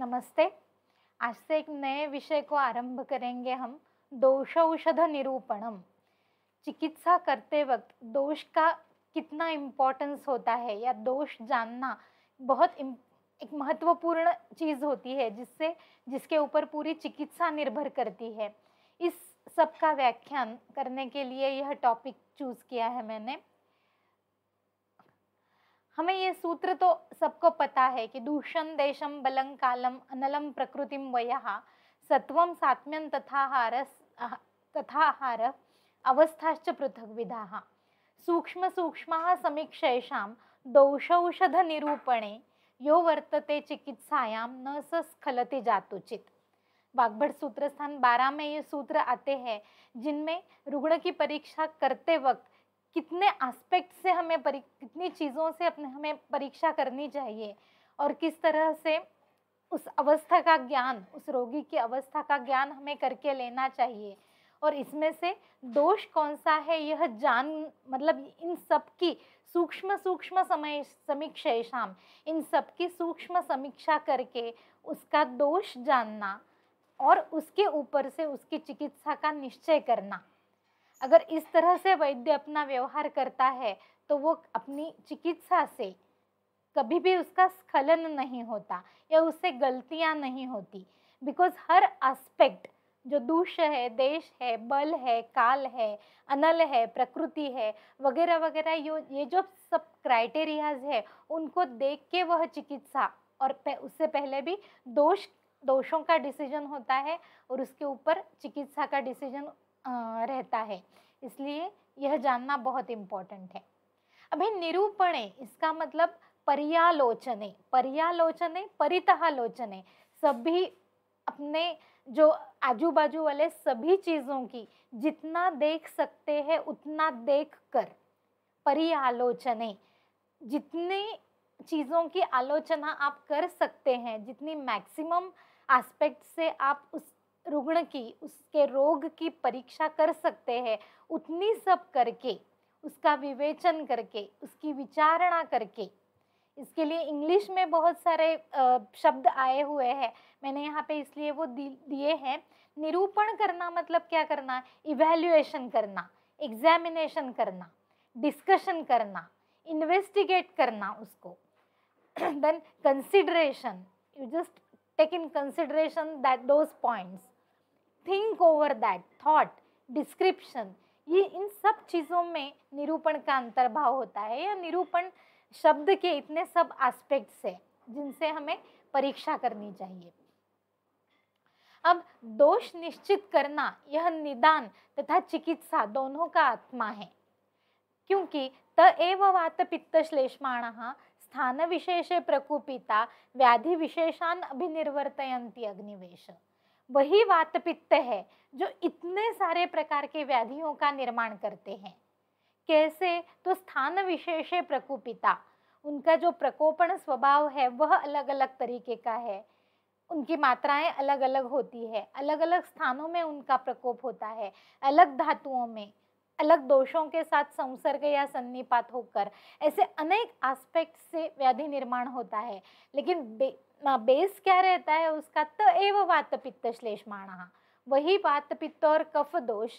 नमस्ते। आज से एक नए विषय को आरंभ करेंगे हम, दोष औषध निरूपणम। चिकित्सा करते वक्त दोष का कितना इम्पोर्टेंस होता है या दोष जानना बहुत एक महत्वपूर्ण चीज़ होती है जिसके ऊपर पूरी चिकित्सा निर्भर करती है। इस सब का व्याख्यान करने के लिए यह टॉपिक चूज़ किया है मैंने। हमें ये सूत्र तो सबको पता है कि दूषण देशम बलं कालम अनलम प्रकृतिम वयः सत्वम सात्म्यं तथाहार अवस्थाश्च पृथग्विधाः सूक्ष्म सूक्ष्माः समीक्षेषां दोषौषध निरूपणे यो वर्तते चिकित्सायां न स स्खलति जातुचित। वाग्भट सूत्र स्थान 12 में ये सूत्र आते हैं जिनमें रुग्ण की परीक्षा करते वक्त कितने एस्पेक्ट से कितनी चीज़ों से हमें परीक्षा करनी चाहिए और किस तरह से उस अवस्था का ज्ञान, उस रोगी की अवस्था का ज्ञान हमें करके लेना चाहिए और इसमें से दोष कौन सा है यह मतलब इन सब की सूक्ष्म सूक्ष्म समीक्षाम, इन सब की सूक्ष्म समीक्षा करके उसका दोष जानना और उसके ऊपर से उसकी चिकित्सा का निश्चय करना। अगर इस तरह से वैद्य अपना व्यवहार करता है तो वो अपनी चिकित्सा से कभी भी उसका स्खलन नहीं होता या उससे गलतियां नहीं होती। बिकॉज हर एस्पेक्ट जो दूष है, देश है, बल है, काल है, अनल है, प्रकृति है वगैरह वगैरह, ये जो सब क्राइटेरियाज है उनको देख के वह चिकित्सा और उससे पहले भी दोषों का डिसीजन होता है और उसके ऊपर चिकित्सा का डिसीजन रहता है। इसलिए यह जानना बहुत इम्पोर्टेंट है। अभी निरूपणे इसका मतलब पर्यालोचने, परितः लोचने, सभी अपने जो आजू बाजू वाले सभी चीज़ों की जितना देख सकते हैं उतना देख कर, पर्यालोचने, जितनी चीज़ों की आलोचना आप कर सकते हैं, जितनी मैक्सिमम एस्पेक्ट से आप उस रुग्ण की, उसके रोग की परीक्षा कर सकते हैं, उतनी सब करके, उसका विवेचन करके, उसकी विचारणा करके। इसके लिए इंग्लिश में बहुत सारे शब्द आए हुए हैं, मैंने यहाँ पे इसलिए वो दिए हैं। निरूपण करना मतलब क्या करना? इवैल्यूएशन करना, एग्जामिनेशन करना, डिस्कशन करना, इन्वेस्टिगेट करना उसको। Then consideration, you just take in consideration that those points, think over that, thought, description, ये इन सब चीज़ों में निरूपण का अंतर्भाव होता है या निरूपण शब्द के इतने सब एस्पेक्ट्स है जिनसे हमें परीक्षा करनी चाहिए। अब दोष निश्चित करना यह निदान तथा चिकित्सा दोनों का आत्मा है, क्योंकि त एव वात पित्त श्लेष्माणः स्थान विशेषे प्रकुपिता व्याधि विशेषान अभिनिर्वर्तयन्ति अग्निवेश। वही वात पित्त है जो इतने सारे प्रकार के व्याधियों का निर्माण करते हैं। कैसे? तो स्थान विशेषे प्रकुपिता, उनका जो प्रकोपण स्वभाव है वह अलग अलग तरीके का है, उनकी मात्राएं अलग अलग होती है, अलग अलग स्थानों में उनका प्रकोप होता है, अलग धातुओं में, अलग दोषों के साथ संसर्ग या सन्निपात होकर, ऐसे अनेक एस्पेक्ट से व्याधि निर्माण होता है। लेकिन बेस क्या रहता है उसका? त एव वात पित्त श्लेष्माणः, वही वात पित्त और कफ दोष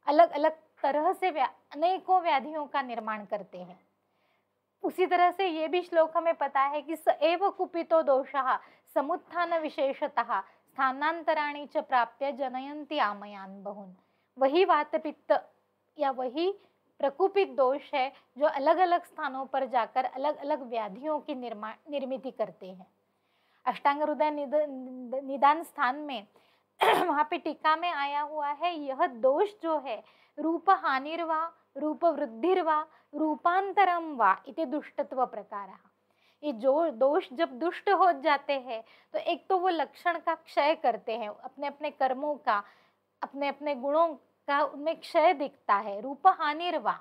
अलग अलग तरह से अनेकों व्याधियों का निर्माण करते हैं। उसी तरह से ये भी श्लोक हमें पता है कि स एव कुपितो दोषः समुत्थान विशेषतः स्थानांतराणि च प्राप्य जनयन्ति आमयान बहुन। वही वात पित्त या वही प्रकुपित दोष है जो अलग अलग स्थानों पर जाकर अलग अलग व्याधियों की निर्मिति करते हैं। अष्टांग हृदय निदान स्थान में वहाँ पे टीका में आया हुआ है, यह दोष जो है रूप हानिर्वा रूप वृद्धिर्वा रूपांतरम वा इति दुष्टत्व प्रकारः। ये जो दोष जब दुष्ट हो जाते हैं तो एक तो वो लक्षण का क्षय करते हैं, अपने अपने कर्मों का, अपने अपने गुणों का उनमें क्षय दिखता है। रूप हानिर्वा,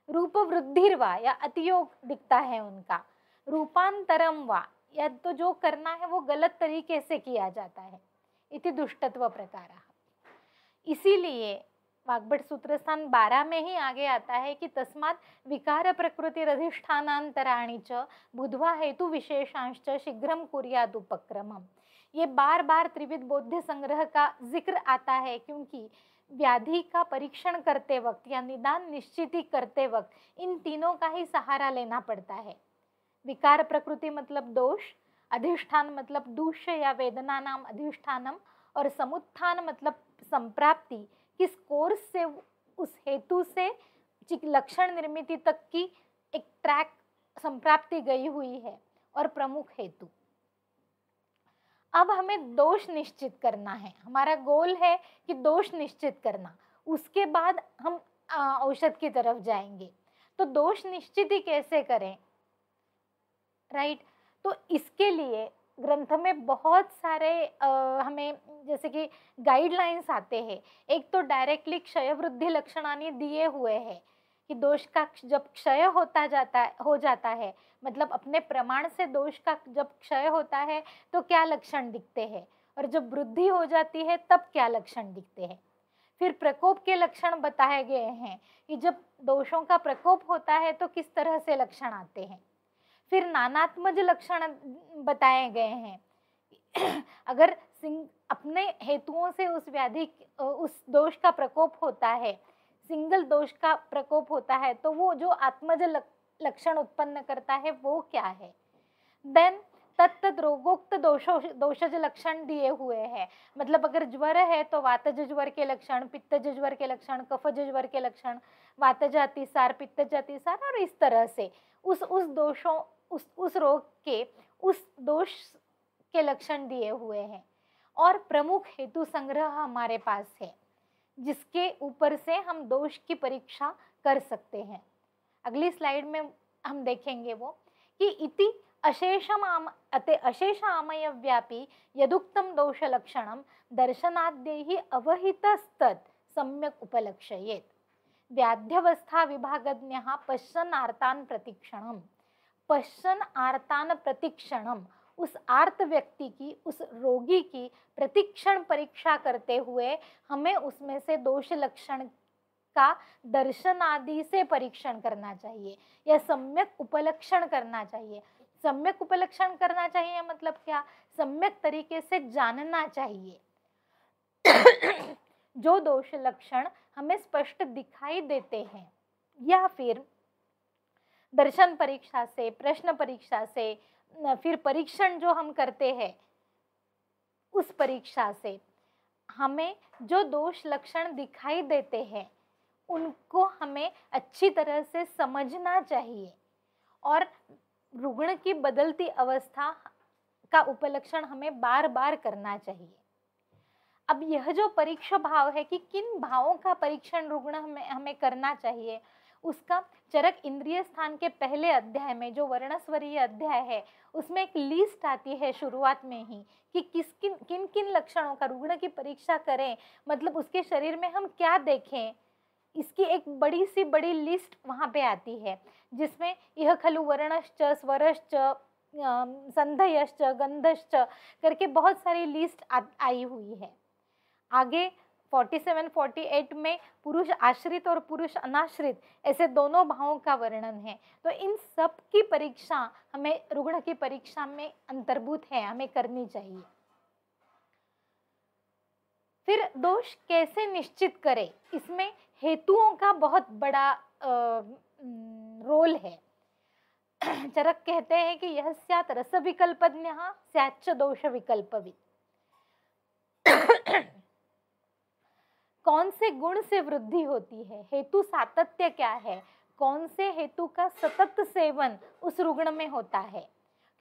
रूप वृद्धिर्वा या अतियोग दिखता है उनका, रूपांतरम वा या तो जो करना है वो गलत तरीके से किया जाता है, इति दुष्टत्व प्रकारः। इसीलिए वाग्भट सूत्र स्थान 12 में ही आगे आता है कि तस्मात् विकार प्रकृति अधिष्ठानांतराणि च बुद्ध्वा हेतु विशेषांश्च शीघ्रम कुर्यात् उपक्रमम्। ये बार बार त्रिविध बोध्य संग्रह का जिक्र आता है क्योंकि व्याधि का परीक्षण करते वक्त या निदान निश्चिति करते वक्त इन तीनों का ही सहारा लेना पड़ता है। विकार प्रकृति मतलब दोष, अधिष्ठान मतलब दूष्य या वेदना नाम अधिष्ठानम, और समुत्थान मतलब संप्राप्ति, किस कोर्स से उस हेतु से लक्षण निर्मिति तक की एक ट्रैक संप्राप्ति गई हुई है, और प्रमुख हेतु। अब हमें दोष निश्चित करना है, हमारा गोल है कि दोष निश्चित करना, उसके बाद हम औषध की तरफ जाएंगे। तो दोष निश्चित ही कैसे करें, राइट? तो इसके लिए ग्रंथ में बहुत सारे हमें जैसे कि गाइडलाइंस आते हैं। एक तो डायरेक्टली क्षय वृद्धि लक्षणानि दिए हुए हैं कि दोष का जब क्षय हो जाता है, मतलब अपने प्रमाण से दोष का जब क्षय होता है तो क्या लक्षण दिखते हैं, और जब वृद्धि हो जाती है तब क्या लक्षण दिखते हैं। फिर प्रकोप के लक्षण बताए गए हैं कि जब दोषों का प्रकोप होता है तो किस तरह से लक्षण आते हैं। फिर नानात्मज लक्षण बताए गए हैं। अगर अपने हेतुओं से उस व्याधि उस दोष का प्रकोप होता है, सिंगल दोष का प्रकोप होता है, तो वो जो आत्मज लक्षण उत्पन्न करता है वो क्या है। देन तत्त रोगोक्त दोषज लक्षण दिए हुए हैं, मतलब अगर ज्वर है तो वातज ज्वर के लक्षण, पित्तज ज्वर के लक्षण, कफज ज्वर के लक्षण, वातज अतिसार, पित्तज अतिसार, और इस तरह से उस रोग के उस दोष के लक्षण दिए हुए हैं। और प्रमुख हेतु संग्रह हमारे पास है जिसके ऊपर से हम दोष की परीक्षा कर सकते हैं। अगली स्लाइड में हम देखेंगे वो कि इति अशेष आमय व्यापी यदुक्तम दोष लक्षणम दर्शनाद्यैहि अवहितस्तत् सम्यक उपलक्षयेत्। व्याध्यवस्था विभागज्ञः पश्यन् आर्तान् प्रतीक्षणम। पश्यन् आर्तान् प्रतीक्षणम, उस आर्त व्यक्ति की, उस रोगी की प्रतीक्षण परीक्षा करते हुए हमें उसमें से दोष लक्षण का दर्शन आदि से परीक्षण करना चाहिए या सम्यक उपलक्षण करना चाहिए। सम्यक उपलक्षण करना चाहिए मतलब क्या, सम्यक तरीके से जानना चाहिए। जो दोष लक्षण हमें स्पष्ट दिखाई देते हैं या फिर दर्शन परीक्षा से, प्रश्न परीक्षा से, फिर परीक्षण जो हम करते हैं उस परीक्षा से हमें जो दोष लक्षण दिखाई देते हैं उनको हमें अच्छी तरह से समझना चाहिए और रुग्ण की बदलती अवस्था का उपलक्षण हमें बार बार करना चाहिए। अब यह जो परीक्षा भाव है कि किन भावों का परीक्षण रुग्ण हमें करना चाहिए, उसका चरक इंद्रिय स्थान के पहले अध्याय में जो वर्णस्वरीय अध्याय है उसमें एक लिस्ट आती है शुरुआत में ही कि किन किन लक्षणों का रुग्ण की परीक्षा करें, मतलब उसके शरीर में हम क्या देखें, इसकी एक बड़ी लिस्ट वहाँ पे आती है जिसमें यह खलु वर्णश्च, स्वरश्च, संधयश्च, गंधश्च करके बहुत सारी लिस्ट आई हुई है। आगे 47-48 में पुरुष आश्रित और पुरुष अनाश्रित ऐसे दोनों भावों का वर्णन है। तो इन सब की परीक्षा हमें रुग्ण की परीक्षा में अंतर्भूत है, हमें करनी चाहिए। फिर दोष कैसे निश्चित करें, इसमें हेतुओं का बहुत बड़ा रोल है। चरक कहते हैं कि यह स्यात् रस विकल्पज्ञः स्याच्च दोष विकल्पवित्। कौन से गुण से वृद्धि होती है, हेतु सातत्य क्या है, कौन से हेतु का सतत सेवन उस रुग्ण में होता है,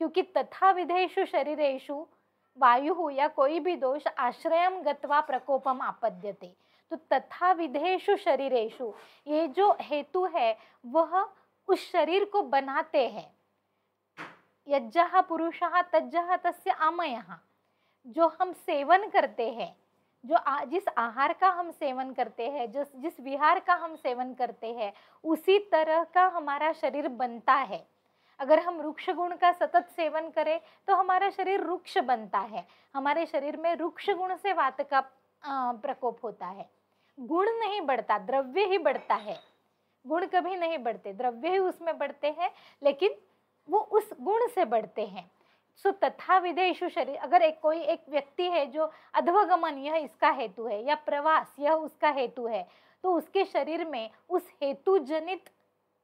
क्योंकि तथा विधेषु शरीरेषु वायु या कोई भी दोष आश्रयम गत्वा प्रकोपम आपद्यते। तो तथा विधेषु शरीरेषु, ये जो हेतु है वह उस शरीर को बनाते हैं। यज्जः पुरुषः तज्जः तस्य आमयः, जो हम सेवन करते हैं, जिस आहार का हम सेवन करते हैं, जिस विहार का हम सेवन करते हैं, उसी तरह का हमारा शरीर बनता है। अगर हम रुक्ष गुण का सतत सेवन करें तो हमारा शरीर रुक्ष बनता है, हमारे शरीर में रुक्ष गुण से वात का प्रकोप होता है। गुण नहीं बढ़ता, द्रव्य ही बढ़ता है। गुण कभी नहीं बढ़ते, द्रव्य ही उसमें बढ़ते हैं, लेकिन वो उस गुण से बढ़ते हैं। सो तथा विधेषु शरीर, अगर कोई एक व्यक्ति है जो अध्वगमन यह इसका हेतु है, या प्रवास यह उसका हेतु है, तो उसके शरीर में उस हेतु जनित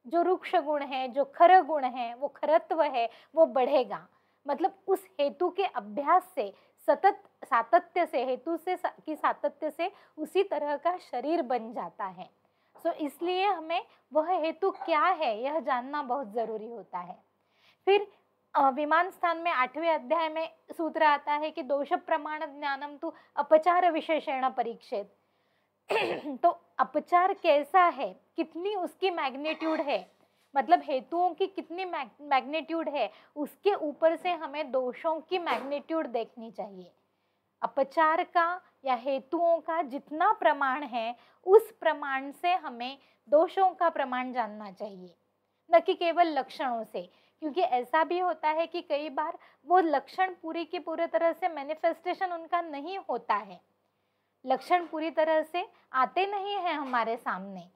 जो रुक्ष गुण है, जो खर गुण है, वो खरत्व है, वो बढ़ेगा। मतलब उस हेतु के अभ्यास से, सतत सातत्य से, हेतु से की सातत्य से उसी तरह का शरीर बन जाता है। सो इसलिए हमें वह हेतु क्या है यह जानना बहुत जरूरी होता है। फिर विमान स्थान में 8वें अध्याय में सूत्र आता है कि दोष प्रमाण ज्ञानम तो अपचार विशेषण परीक्षित। तो अपचार कैसा है, कितनी उसकी मैग्नीट्यूड है, मतलब हेतुओं की कितनी मैग्नीट्यूड है, उसके ऊपर से हमें दोषों की मैग्नीट्यूड देखनी चाहिए। अपचार का या हेतुओं का जितना प्रमाण है, उस प्रमाण से हमें दोषों का प्रमाण जानना चाहिए, न कि केवल लक्षणों से। क्योंकि ऐसा भी होता है कि कई बार वो लक्षण पूरी की पूरी तरह से मैनिफेस्टेशन उनका नहीं होता है, लक्षण पूरी तरह से आते नहीं हैं हमारे सामने,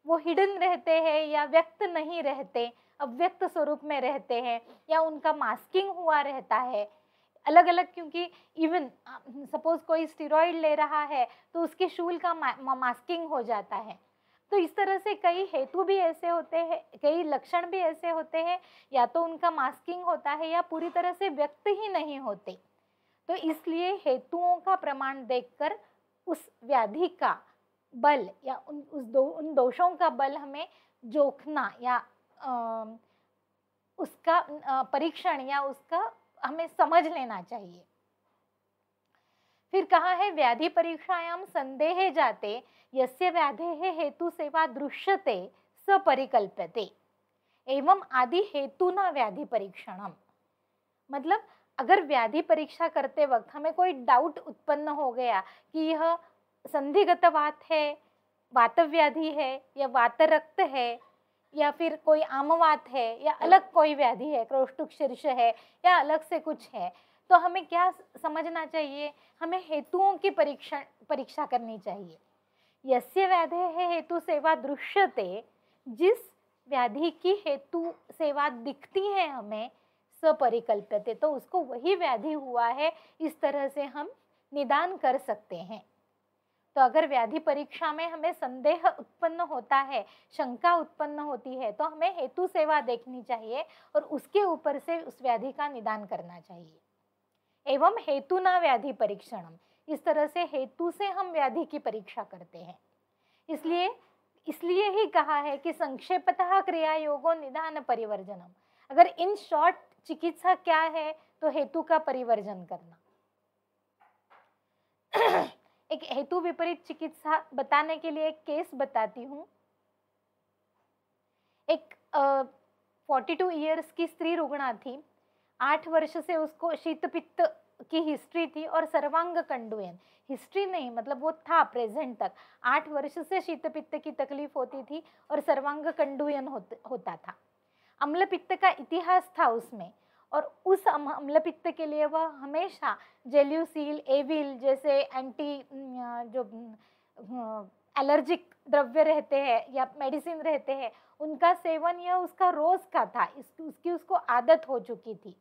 वो हिडन रहते हैं या व्यक्त नहीं रहते, अव्यक्त स्वरूप में रहते हैं, या उनका मास्किंग हुआ रहता है अलग अलग। क्योंकि इवन सपोज कोई स्टेरॉइड ले रहा है तो उसके शूल का मास्किंग हो जाता है। तो इस तरह से कई हेतु भी ऐसे होते हैं, कई लक्षण भी ऐसे होते हैं, या तो उनका मास्किंग होता है या पूरी तरह से व्यक्त ही नहीं होते। तो इसलिए हेतुओं का प्रमाण देखकर उस व्याधि का बल या उन दोषों का बल हमें जोखना या उसका परीक्षण या उसका हमें समझ लेना चाहिए। फिर कहा है व्याधि परीक्षायाम संदेहे जाते यस्य व्याधेः हेतु सेवा दृश्यते स परिकल्प्यते एवं आदि हेतुना व्याधि परीक्षणम। मतलब अगर व्याधि परीक्षा करते वक्त हमें कोई डाउट उत्पन्न हो गया कि यह संधिगत वात है, वातव्याधि है, या वातरक्त है, या फिर कोई आमवात है, या अलग कोई व्याधि है, क्रोष्टुक शीर्ष है, या अलग से कुछ है, तो हमें क्या समझना चाहिए, हमें हेतुओं की परीक्षा करनी चाहिए। यस्य व्याधेः हेतु सेवा दृश्यते, जिस व्याधि की हेतु सेवा दिखती है हमें, सपरिकल्प्यते, तो उसको वही व्याधि हुआ है, इस तरह से हम निदान कर सकते हैं। तो अगर व्याधि परीक्षा में हमें संदेह उत्पन्न होता है, शंका उत्पन्न होती है, तो हमें हेतु सेवा देखनी चाहिए और उसके ऊपर से उस व्याधि का निदान करना चाहिए। एवं हेतुना व्याधि परीक्षणम, इस तरह से हेतु से हम व्याधि की परीक्षा करते हैं। इसलिए ही कहा है कि संक्षेपतः क्रिया योगो निदान परिवर्जनम। अगर इन शॉर्ट चिकित्सा क्या है, तो हेतु का परिवर्जन करना। एक हेतु विपरीत चिकित्सा बताने के लिए एक केस बताती हूँ। एक 42 ईयर्स की स्त्री रुग्णा थी, 8 वर्ष से उसको शीत पित्त की हिस्ट्री थी और सर्वांग कंडुयन, हिस्ट्री नहीं मतलब वो था प्रेजेंट तक, 8 वर्ष से शीत पित्त की तकलीफ होती थी और सर्वांग कंडुयन होता था। अम्ल पित्त का इतिहास था उसमें, और उस अम्ल पित्त के लिए वह हमेशा जेल्यूसिल, एविल जैसे एंटी जो एलर्जिक द्रव्य रहते हैं या मेडिसिन रहते हैं, उनका सेवन यह उसका रोज का था, उसकी उसको आदत हो चुकी थी।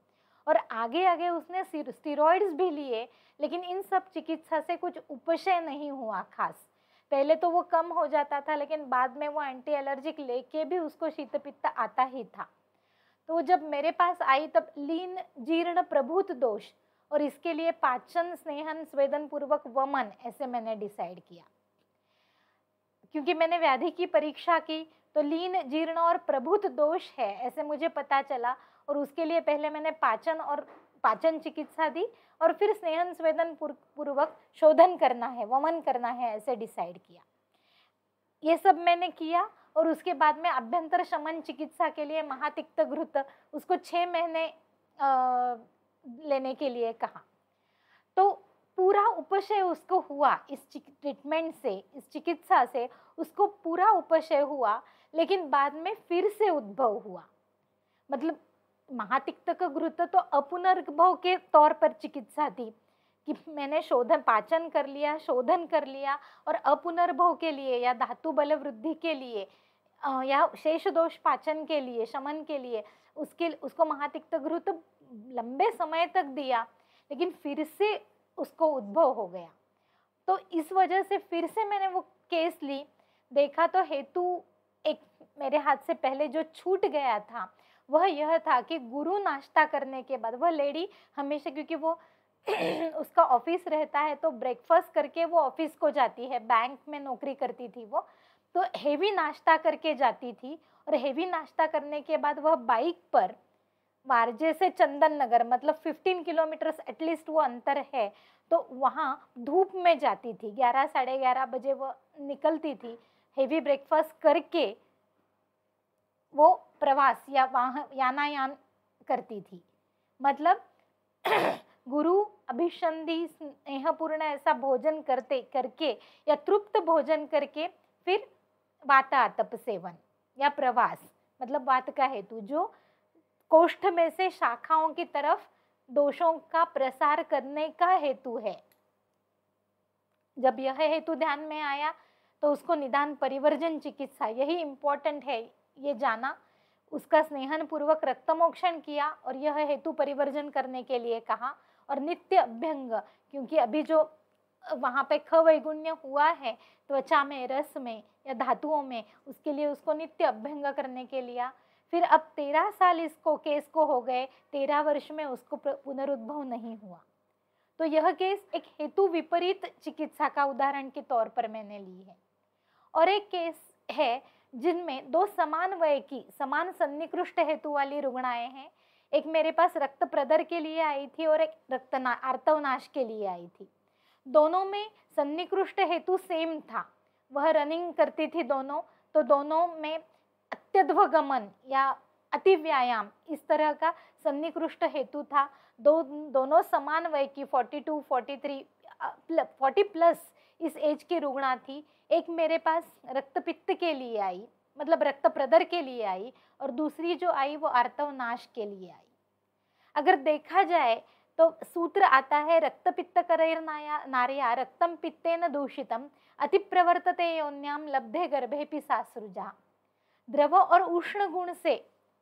और आगे आगे उसने स्टीरॉइड्स भी लिए, लेकिन इन सब चिकित्सा से कुछ उपशय नहीं हुआ खास। पहले तो वो कम हो जाता था, लेकिन बाद में वो एंटी एलर्जिक लेके भी उसको शीत पित्त आता ही था। तो जब मेरे पास आई तब लीन जीर्ण प्रभुत दोष, और इसके लिए पाचन स्नेहन स्वेदन पूर्वक वमन ऐसे मैंने डिसाइड किया। क्योंकि मैंने व्याधि की परीक्षा की तो लीन जीर्ण और प्रभुत दोष है ऐसे मुझे पता चला, और उसके लिए पहले मैंने पाचन चिकित्सा दी और फिर स्नेहन स्वेदन पूर्वक शोधन करना है, वमन करना है, ऐसे डिसाइड किया। ये सब मैंने किया और उसके बाद में अभ्यंतर शमन चिकित्सा के लिए महातिक्त घृत उसको 6 महीने लेने के लिए कहा। तो पूरा उपशय उसको हुआ, इस ट्रीटमेंट से, इस चिकित्सा से उसको पूरा उपशय हुआ, लेकिन बाद में फिर से उद्भव हुआ। मतलब महातिक्त घृत तो अपुनर्भव के तौर पर चिकित्सा थी, कि मैंने पाचन कर लिया, शोधन कर लिया और अपुनर्भव के लिए या धातु बल वृद्धि के लिए या शेष दोष पाचन के लिए, शमन के लिए उसको महातिक्त घृत लंबे समय तक दिया, लेकिन फिर से उसको उद्भव हो गया। तो इस वजह से फिर से मैंने वो केस ली, देखा तो हेतु एक मेरे हाथ से पहले जो छूट गया था वह यह था कि गुरु नाश्ता करने के बाद, वह लेडी हमेशा, क्योंकि वो उसका ऑफिस रहता है तो ब्रेकफास्ट करके वो ऑफिस को जाती है, बैंक में नौकरी करती थी वो, तो हेवी नाश्ता करके जाती थी। और हेवी नाश्ता करने के बाद वह बाइक पर वारजे से चंदन नगर, मतलब 15 किलोमीटर एटलीस्ट वो अंतर है, तो वहाँ धूप में जाती थी। 11 साढ़े 11 बजे वो निकलती थी, हेवी ब्रेकफास्ट करके वो प्रवास या वहाँ यानायान करती थी। मतलब गुरु अभिसंधि स्नेहपूर्ण ऐसा भोजन करके या तृप्त भोजन करके फिर वातातप सेवन या प्रवास, मतलब वात का हेतु जो कोष्ठ में से शाखाओं की तरफ दोषों का प्रसार करने का हेतु है। जब यह हेतु ध्यान में आया तो उसको निदान परिवर्जन चिकित्सा, यही इम्पोर्टेंट है ये जाना। उसका स्नेहन पूर्वक रक्तमोक्षण किया और यह हेतु परिवर्जन करने के लिए कहा। और नित्य अभ्यंग, क्योंकि अभी जो वहाँ पे खवैगुण्य हुआ है त्वचा में, रस में या धातुओं में, उसके लिए उसको नित्य अभ्यंग करने के लिया। फिर अब 13 साल इसको केस को हो गए, 13 वर्ष में उसको पुनरुद्भव नहीं हुआ। तो यह केस एक हेतु विपरीत चिकित्सा का उदाहरण के तौर पर मैंने ली है। और एक केस है जिनमें दो समान वय की, समान सन्निकृष्ट हेतु वाली रुग्णाएं हैं। एक मेरे पास रक्त प्रदर के लिए आई थी और एक आर्तवनाश के लिए आई थी। दोनों में सन्निकृष्ट हेतु सेम था, वह रनिंग करती थी दोनों, तो दोनों में अत्यध्वगमन या अति व्यायाम इस तरह का सन्निकृष्ट हेतु था। दोनों समान वय की 42, 43, 40 प्लस इस एज की रुग्णा थी। एक मेरे पास रक्तपित्त के लिए आई, मतलब रक्त प्रदर के लिए आई, और दूसरी जो आई वो आर्तवनाश के लिए आई। अगर देखा जाए तो सूत्र आता है रक्तपित्त नार्या रक्तम पित्तेन दूषितम अतिप्रवर्तते योन्याम लब्धे गर्भे पिशासृजा। द्रव और उष्ण गुण से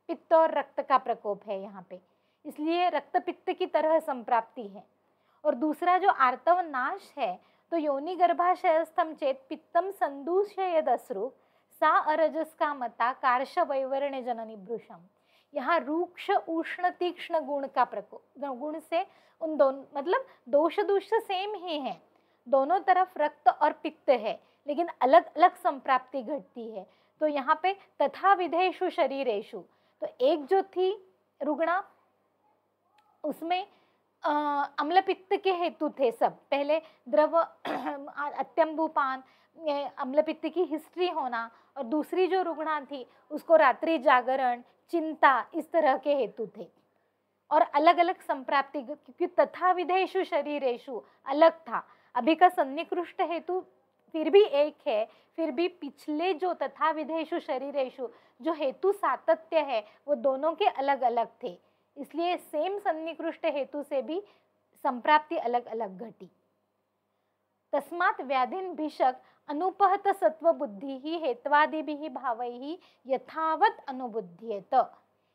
पित्त और रक्त का प्रकोप है यहाँ पे, इसलिए रक्त पित्त की तरह संप्राप्ति है। और दूसरा जो आर्तव नाश है तो योनि गर्भाशयस्थम चेत पित्तम संदूषयदश्रु सा अरजस का मता कार्श वैवर्ण जननी भृशम। यहाँ रूक्ष उष्ण तीक्ष्ण गुण का प्रकोप, गुण से उन दोनों, मतलब दोष दूष सेम ही है, दोनों तरफ रक्त और पित्त है, लेकिन अलग अलग संप्राप्ति घटती है। तो यहाँ पे तथा विधेषु शरीरेषु, तो एक जो थी रुग्णा उसमें अम्ल पित्त के हेतु थे सब, पहले द्रव अत्यंबुपान, अम्ल पित्त की हिस्ट्री होना, और दूसरी जो रुग्णा थी उसको रात्रि जागरण, चिंता, इस तरह के हेतु थे और अलग अलग संप्राप्ति, क्योंकि तथा विधेषु शरीरेषु अलग था। अभी का सन्निकृष्ट हेतु फिर भी एक है, फिर भी पिछले जो तथा विधेषु शरीरेषु जो हेतु सातत्य है वो दोनों के अलग अलग थे, इसलिए सेम सन्निकृष्ट हेतु से भी संप्राप्ति अलग अलग घटी। तस्मात् व्याधिन भिषक अनुपहत सत्व बुद्धि ही हेत्वादिभिः भावैः यथावत अनुबुध्येत।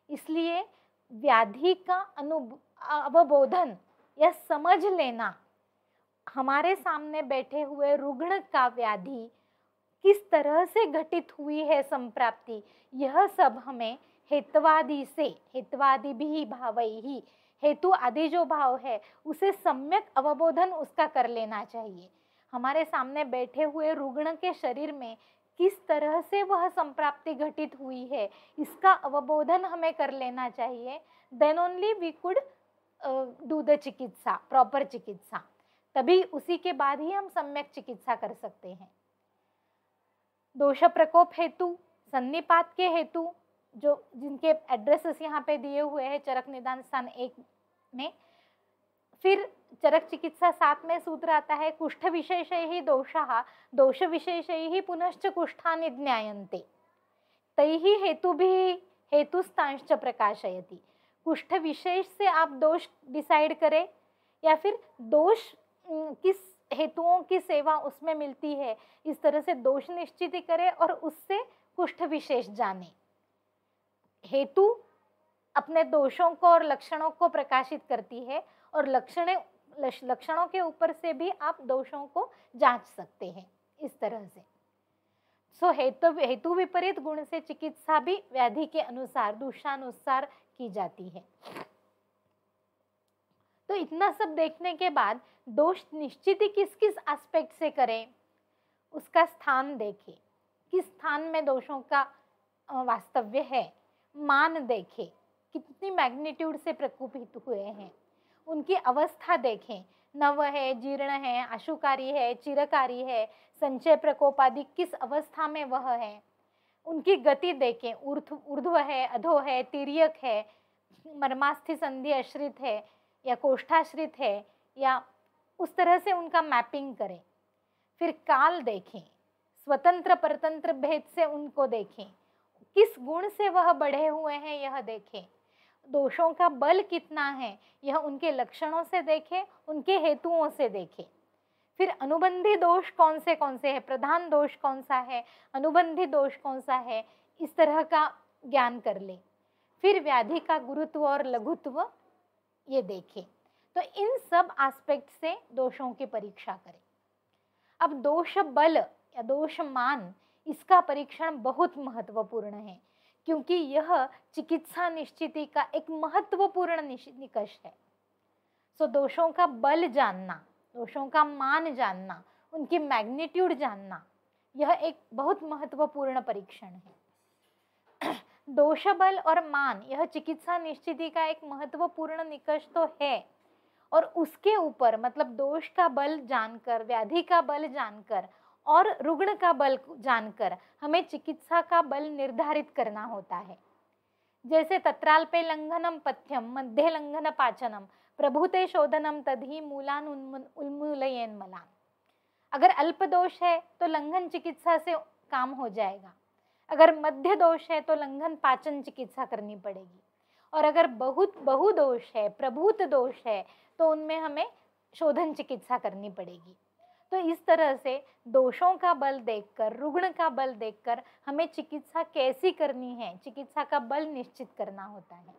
इसलिए व्याधि का अवबोधन या समझ लेना, हमारे सामने बैठे हुए रुग्ण का व्याधि किस तरह से घटित हुई है संप्राप्ति, यह सब हमें हेत्वादि से, हेत्वादि भी भावैः, हेतु आदि जो भाव है उसे सम्यक अवबोधन उसका कर लेना चाहिए। हमारे सामने बैठे हुए रुग्ण के शरीर में किस तरह से वह संप्राप्ति घटित हुई है इसका अवबोधन हमें कर लेना चाहिए। Then only we could do the चिकित्सा, प्रॉपर चिकित्सा, तभी उसी के बाद ही हम सम्यक चिकित्सा कर सकते हैं। दोष प्रकोप हेतु, सन्निपात के हेतु, जो जिनके एड्रेसेस यहाँ पे दिए हुए हैं चरक निदान स्थान 1 में। फिर चरक चिकित्सा 7 में सूत्र आता है कुष्ठ विशेषैः दोषाः दोष विशेषैः पुनश्च कुष्ठानि ज्ञायन्ते तैः हेतुभिः हेतुस्तांश्च प्रकाशयति। कुष्ठ विशेष से आप दोष डिसाइड करें या फिर दोष किस हेतुओं की सेवा उसमें मिलती है, इस तरह से दोष निश्चित करे और उससे कुष्ठ विशेष जाने। हेतु अपने दोषों को और लक्षणों को प्रकाशित करती है और लक्षणों के ऊपर से भी आप दोषों को जांच सकते हैं इस तरह से। सो हेतु विपरीत गुण से चिकित्सा भी व्याधि के अनुसार दोषानुसार की जाती है। तो इतना सब देखने के बाद दोष निश्चित किस किस एस्पेक्ट से करें, उसका स्थान देखें, किस स्थान में दोषों का वास्तव्य है, मान देखें, कितनी मैग्नीट्यूड से प्रकोपित हुए हैं, उनकी अवस्था देखें, नव है, जीर्ण है, आशुकारी है, चिरकारी है, संचय प्रकोपादि किस अवस्था में वह है, उनकी गति देखें, ऊर्ध्व है, अधो है, तिर्यक है, मर्मास्थि संधि आश्रित है या कोष्ठाश्रित है, या उस तरह से उनका मैपिंग करें। फिर काल देखें, स्वतंत्र परतंत्र भेद से उनको देखें, किस गुण से वह बढ़े हुए हैं यह देखें, दोषों का बल कितना है यह उनके लक्षणों से देखें, उनके हेतुओं से देखें। फिर अनुबंधी दोष कौन से हैं, प्रधान दोष कौन सा है, अनुबंधी दोष कौन सा है, इस तरह का ज्ञान कर ले। फिर व्याधि का गुरुत्व और लघुत्व ये देखें। तो इन सब एस्पेक्ट से दोषों की परीक्षा करें। अब दोष बल या दोष मान, इसका परीक्षण बहुत महत्वपूर्ण है, क्योंकि यह चिकित्सा निश्चिति का एक महत्वपूर्ण निकष है। सो दोषों का बल जानना, दोषों का मान जानना, उनकी मैग्नीट्यूड जानना, यह एक बहुत महत्वपूर्ण परीक्षण है। दोष बल और मान यह चिकित्सा निश्चिति का एक महत्वपूर्ण निकष तो है, और उसके ऊपर मतलब दोष का बल जानकर, व्याधि का बल जानकर और रुग्ण का बल जानकर हमें चिकित्सा का बल निर्धारित करना होता है। जैसे तत्राल्पे लंघनम पथ्यम मध्य लंघन पाचनम प्रभुते शोधनम तदहि मूलान उन्मूलयेन मलान। अगर अल्प दोष है तो लंघन चिकित्सा से काम हो जाएगा, अगर मध्य दोष है तो लंघन पाचन चिकित्सा करनी पड़ेगी, और अगर बहुत बहुदोष है, प्रभूत दोष है, तो उनमें हमें शोधन चिकित्सा करनी पड़ेगी। तो इस तरह से दोषों का बल देखकर, रुग्ण का बल देखकर हमें चिकित्सा कैसी करनी है, चिकित्सा का बल निश्चित करना होता है।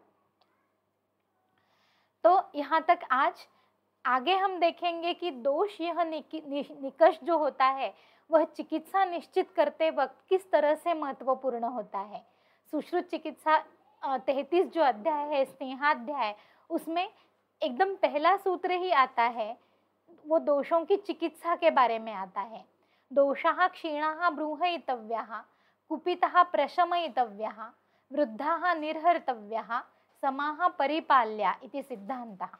तो यहाँ तक आज। आगे हम देखेंगे कि दोष यह निकष जो होता है वह चिकित्सा निश्चित करते वक्त किस तरह से महत्वपूर्ण होता है। सुश्रुत चिकित्सा 33 जो अध्याय है, स्नेहाध्याय, उसमें एकदम पहला सूत्र ही आता है, वो दोषों की चिकित्सा के बारे में आता है। दोषाः क्षीणाः ब्रूहयितव्याः, कुपिताः प्रशमयितव्याः, वृद्धाः निर्हर्तव्याः, समाः परिपाल्या इति सिद्धान्तः।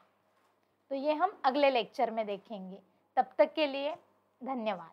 तो ये हम अगले लेक्चर में देखेंगे। तब तक के लिए धन्यवाद।